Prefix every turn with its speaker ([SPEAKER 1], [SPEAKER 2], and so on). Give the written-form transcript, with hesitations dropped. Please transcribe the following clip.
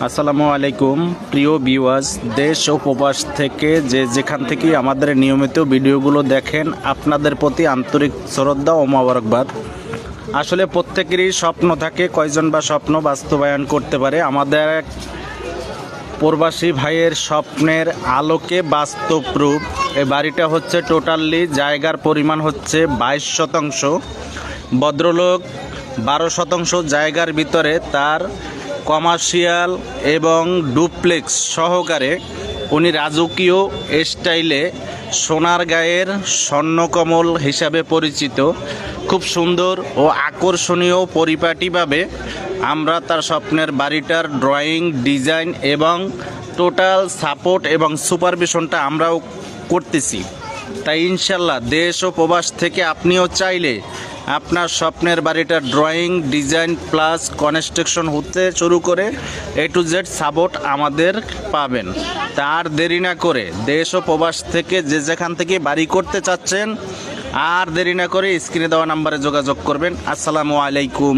[SPEAKER 1] আসসালামু আলাইকুম প্রিয় ভিউয়ার্স, দেশ ও প্রবাস থেকে যেখান থেকে আমাদের নিয়মিত ভিডিওগুলো দেখেন, আপনাদের প্রতি আন্তরিক শ্রদ্ধা ও মোবারকবাদ। আসলে প্রত্যেকেরই স্বপ্ন থাকে, কয়জন বা স্বপ্ন বাস্তবায়ন করতে পারে। আমাদের এক প্রবাসী ভাইয়ের স্বপ্নের আলোকে বাস্তব রূপ। এই বাড়িটা হচ্ছে টোটালি জায়গার পরিমাণ হচ্ছে 22 শতাংশ। ভদ্রলোক 12 শতাংশ জায়গার ভিতরে তার কমার্শিয়াল এবং ডুপ্লেক্স সহকারে উনি রাজকীয় স্টাইলে সোনার গায়ের স্বর্ণকমল হিসাবে পরিচিত খুব সুন্দর ও আকর্ষণীয় পরিপাটিভাবে আমরা তার স্বপ্নের বাড়িটার ড্রয়িং, ডিজাইন এবং টোটাল সাপোর্ট এবং সুপারভিশনটা আমরাও করতেছি। তাই ইনশাল্লাহ দেশ ও প্রবাস থেকে আপনিও চাইলে আপনার স্বপ্নের বাড়িটার ড্রয়িং, ডিজাইন প্লাস কনস্ট্রাকশন হতে শুরু করে A to Z সাপোর্ট আমাদের পাবেন। তার দেরি না করে দেশ ও প্রবাস থেকে যেখান থেকে বাড়ি করতে চাচ্ছেন, আর দেরি না করে স্ক্রিনে দেওয়া নাম্বারে যোগাযোগ করবেন। আসসালামু আলাইকুম।